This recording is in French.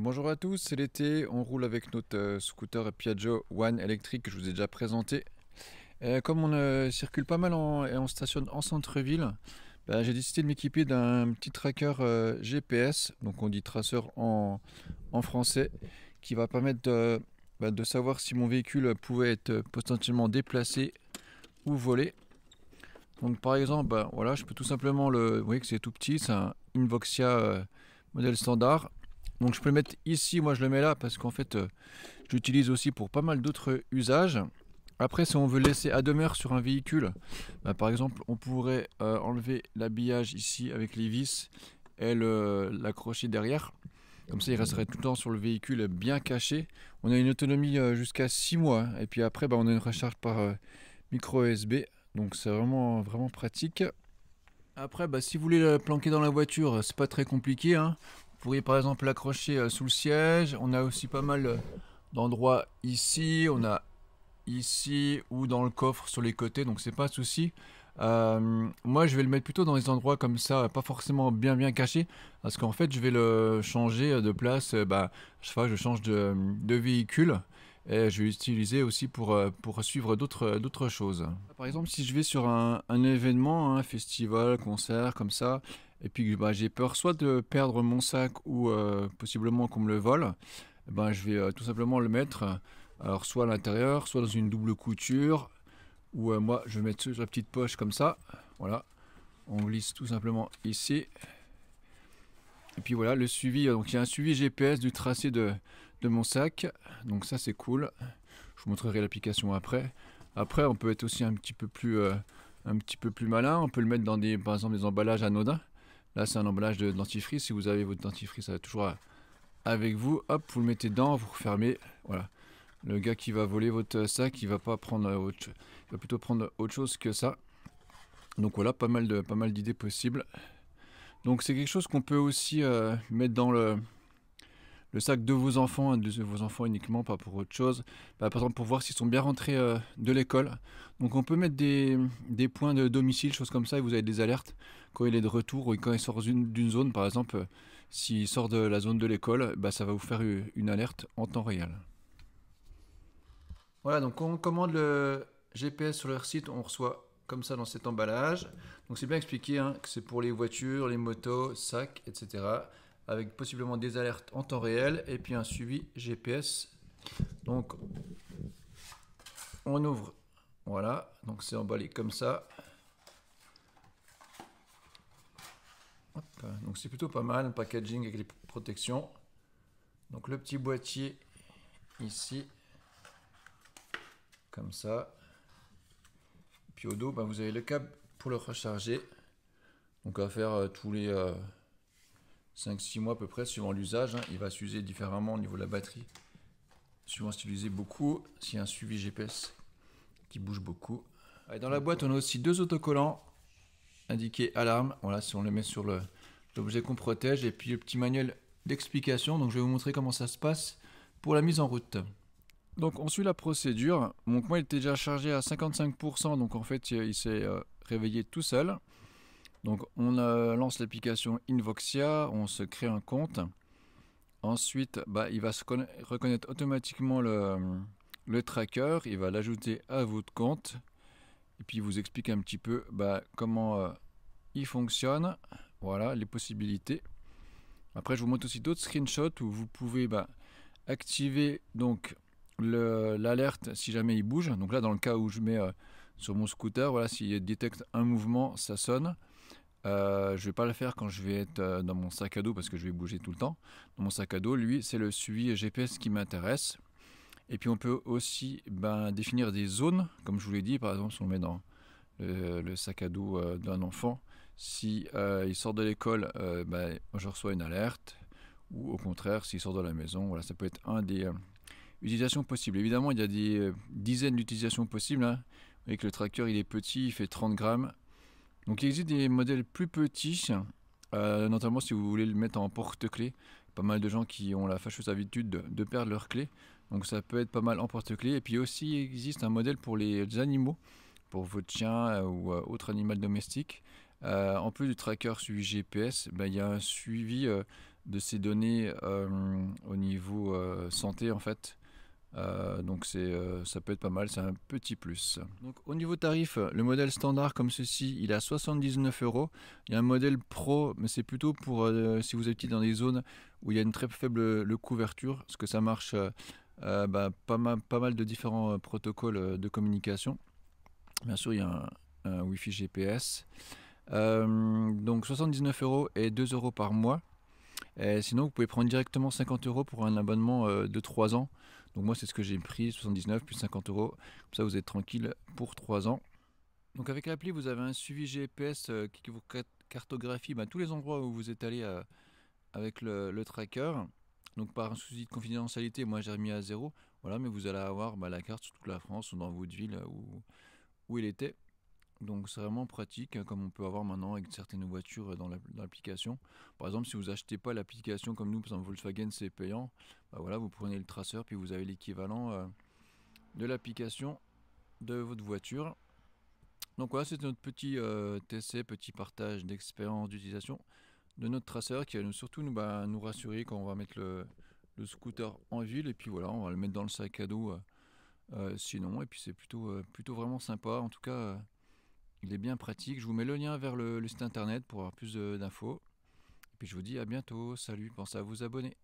Bonjour à tous, c'est l'été, on roule avec notre scooter Piaggio One électrique que je vous ai déjà présenté. Comme on circule pas mal et on stationne en centre-ville, bah, j'ai décidé de m'équiper d'un petit tracker GPS, donc on dit traceur en français, qui va permettre de savoir si mon véhicule pouvait être potentiellement déplacé ou volé. Donc par exemple, bah, voilà, je peux tout simplement vous voyez que c'est tout petit, c'est un Invoxia modèle standard. Donc je peux le mettre ici, moi je le mets là parce qu'en fait je l'utilise aussi pour pas mal d'autres usages. Après, si on veut laisser à demeure sur un véhicule, bah, par exemple on pourrait enlever l'habillage ici avec les vis et l'accrocher derrière. Comme ça il resterait tout le temps sur le véhicule bien caché. On a une autonomie jusqu'à 6 mois, hein. Et puis après bah, on a une recharge par micro USB. Donc c'est vraiment, vraiment pratique. Après, bah, si vous voulez le planquer dans la voiture, c'est pas très compliqué, hein. Vous pourriez par exemple l'accrocher sous le siège. On a aussi pas mal d'endroits ici. On a ici ou dans le coffre sur les côtés, donc c'est pas un souci. Moi, je vais le mettre plutôt dans des endroits comme ça, pas forcément bien bien cachés, parce qu'en fait, je vais le changer de place. Bah, chaque fois que je change de véhicule. Et je vais l'utiliser aussi pour suivre d'autres choses. Par exemple, si je vais sur un événement, un festival, concert, comme ça, et puis bah, j'ai peur soit de perdre mon sac ou possiblement qu'on me le vole, eh ben, je vais tout simplement le mettre alors soit à l'intérieur, soit dans une double couture, ou moi je vais mettre sur la petite poche comme ça. Voilà, on glisse tout simplement ici. Et puis voilà, le suivi, donc il y a un suivi GPS du tracé de mon sac, donc ça c'est cool. Je vous montrerai l'application après. Après, on peut être aussi un petit peu plus malin. On peut le mettre dans par exemple, des emballages anodins. Là, c'est un emballage de dentifrice. Si vous avez votre dentifrice, ça va toujours avec vous. Hop, vous le mettez dedans, vous refermez. Voilà. Le gars qui va voler votre sac, il va pas prendre il va plutôt prendre autre chose que ça. Donc voilà, pas mal d'idées possibles. Donc c'est quelque chose qu'on peut aussi mettre dans le sac de vos enfants uniquement, pas pour autre chose. Bah, par exemple, pour voir s'ils sont bien rentrés de l'école. Donc on peut mettre des points de domicile, choses comme ça, et vous avez des alertes quand il est de retour ou quand il sort d'une zone. Par exemple, s'il sort de la zone de l'école, bah, ça va vous faire une alerte en temps réel. Voilà, donc on commande le GPS sur leur site, on reçoit comme ça dans cet emballage. Donc c'est bien expliqué hein, que c'est pour les voitures, les motos, sacs, etc. Avec possiblement des alertes en temps réel et puis un suivi GPS. Donc on ouvre, voilà, donc c'est emballé comme ça. Hop, donc c'est plutôt pas mal, le packaging avec les protections. Donc le petit boîtier ici, comme ça. Puis au dos, bah, vous avez le câble pour le recharger. Donc à faire tous les 5-6 mois à peu près, suivant l'usage, hein. Il va s'user différemment au niveau de la batterie. Suivant si l'utilisez beaucoup, s'il y a un suivi GPS qui bouge beaucoup. Et dans la boîte, on a aussi deux autocollants indiqués alarme. Voilà, si on les met sur l'objet qu'on protège. Et puis le petit manuel d'explication. Donc je vais vous montrer comment ça se passe pour la mise en route. Donc on suit la procédure. Donc moi il était déjà chargé à 55%, donc en fait il s'est réveillé tout seul. Donc on lance l'application Invoxia, on se crée un compte. Ensuite bah, il va reconnaître automatiquement le tracker, il va l'ajouter à votre compte. Et puis il vous explique un petit peu bah, comment il fonctionne. Voilà les possibilités. Après je vous montre aussi d'autres screenshots où vous pouvez bah, activer donc l'alerte si jamais il bouge. Donc là dans le cas où je mets sur mon scooter, voilà, s'il détecte un mouvement, ça sonne. Je vais pas le faire quand je vais être dans mon sac à dos parce que je vais bouger tout le temps. Dans mon sac à dos, lui, c'est le suivi GPS qui m'intéresse. Et puis on peut aussi ben, définir des zones, comme je vous l'ai dit, par exemple si on le met dans le sac à dos d'un enfant, si il sort de l'école, ben, je reçois une alerte, ou au contraire, s'il sort de la maison, voilà, ça peut être un des utilisations possibles. Évidemment, il y a des dizaines d'utilisations possibles, hein. Vous voyez que le tracker il est petit, il fait 30 grammes. Donc il existe des modèles plus petits, notamment si vous voulez le mettre en porte-clés. Pas mal de gens qui ont la fâcheuse habitude de perdre leurs clés. Donc ça peut être pas mal en porte-clés. Et puis aussi il existe un modèle pour les animaux, pour votre chien ou autre animal domestique. En plus du tracker suivi GPS, ben, il y a un suivi de ces données au niveau santé en fait. Donc ça peut être pas mal, c'est un petit plus. Donc au niveau tarif, le modèle standard comme ceci, il est à 79 euros. Il y a un modèle pro, mais c'est plutôt pour si vous habitez dans des zones où il y a une très faible couverture, parce que ça marche pas mal de différents protocoles de communication. Bien sûr, il y a un Wi-Fi GPS. Donc 79 euros et 2 euros par mois. Et sinon, vous pouvez prendre directement 50 euros pour un abonnement de 3 ans. Donc moi, c'est ce que j'ai pris, 79 plus 50 euros. Comme ça, vous êtes tranquille pour 3 ans. Donc avec l'appli, vous avez un suivi GPS qui vous cartographie tous les endroits où vous êtes allé avec le tracker. Donc par un souci de confidentialité, moi j'ai remis à 0. Voilà, mais vous allez avoir la carte sur toute la France ou dans votre ville où il était. Donc c'est vraiment pratique, comme on peut avoir maintenant avec certaines voitures dans l'application. Par exemple, si vous n'achetez pas l'application comme nous, par exemple Volkswagen, c'est payant. Voilà, vous prenez le traceur, puis vous avez l'équivalent de l'application de votre voiture. Donc voilà, c'est notre petit TC, petit partage d'expérience d'utilisation de notre traceur qui va surtout nous rassurer quand on va mettre le scooter en ville. Et puis voilà, on va le mettre dans le sac à dos sinon. Et puis c'est plutôt vraiment sympa. En tout cas, il est bien pratique. Je vous mets le lien vers le site internet pour avoir plus d'infos. Et puis je vous dis à bientôt. Salut, pensez à vous abonner.